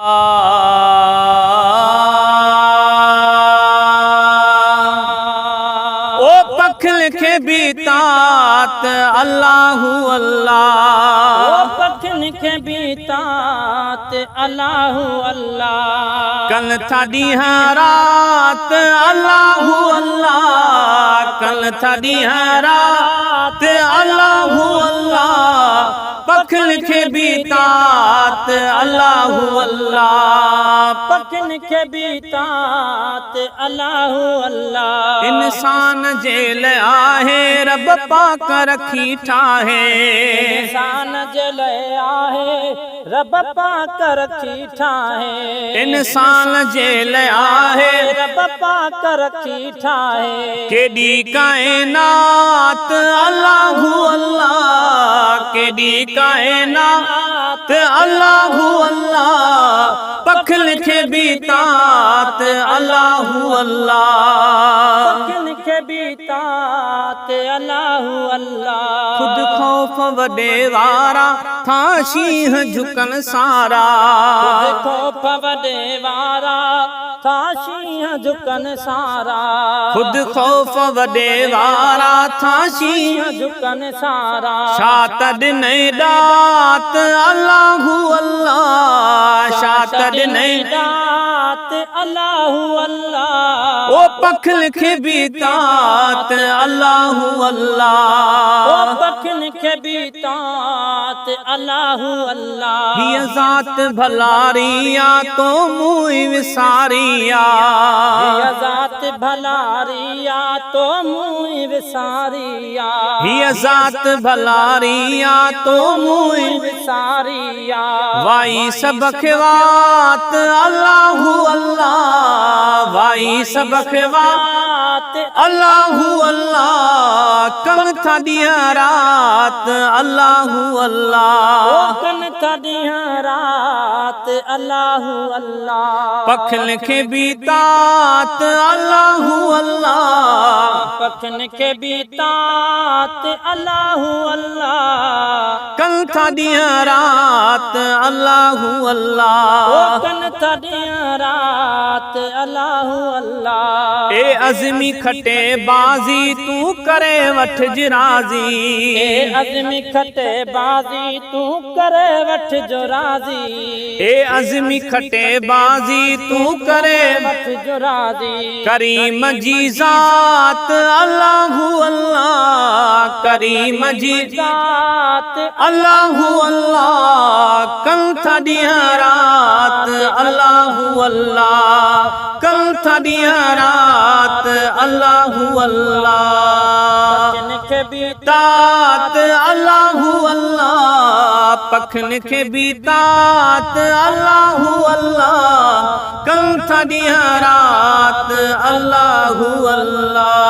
ओ पख लिखे बीतात अल्लाहु अल्लाह, ओ पख लिखे बीतात अल्लाहु अल्लाह। कल थाडी रात अल्लाहु अल्लाह, कल थाडी रात अल्लाहु अल्लाह। पख लिखे बीतात अल्लाहु अल्लाह, पख लिखे बीतात अल्लाहु अल्लाह। इंसान जेल आहे रब पाक रखी ठाहे, इंसान जेल आहे रब पाक रखी ठाहे। इंसान जेल आहे रब पाक रखी ठाहे। केडी कायनात अल्लाहु अल्लाह, केडी कायनात अल्लाहु अल्लाह। पख लिखे बीतात अल्लाहु अल्लाह, पख लिखे बीतात अल्लाहु अल्लाह। खुद खौफ वडे वारा था शींह झुकन सारा, खुद खौफ वडे वारा था शींह झुकन सारा। खुद खौफ वडे वारा था शींह झुकन सारा। शातद नहीं दात अल्लाहु अल्लाह, शातद नहीं दात अल्लाहु अल्लाह। ओ पख लिखे बीतात अल्लाहु अल्लाह, ओ पख लिखे बीतात अल्लाहु अल्लाह। हिय ज़ात भलारिया तो मुई विसारिया, हिय ज़ात भलारिया तो मुई विसारिया। हिय ज़ात भलारिया तो मुई विसारिया। वाई सब खिवात अल्लाहु अल्लाह, वाई सब खिवात अल्लाहु अल्लाह। कल थाडी रात अल्लाहु अल्लाह, कल थाडी रात अल्लाहु अल्लाह। पख लिखे बीतात अल्लाहु अल्लाह, पख लिखे बीतात अल्लाहु अल्लाह। कल थाडी रात अल्लाहु अल्लाह, कल थाडी रात अल्लाहु अल्लाह। ए अज़मी खटे बाजी तू करे वठ जिराजी, ए अज़मी खटे बाजी तू करे वठ जो राजी। ए अज़मी खटे बाजी तू करे वठ जो राजी। करीम जी ज़ात अल्लाहु अल्लाह, करीम जी ज़ात अल्लाहु अल्लाह। कल थाडी रात अल्लाहु अल्लाह, कल थाडी रात अल्लाहु अल्लाह। लिखे बीतात अल्लाहु अल्लाह, पख लिखे बीतात अल्लाहु अल्लाह। कल थाडी रात अल्लाहु अल्लाह।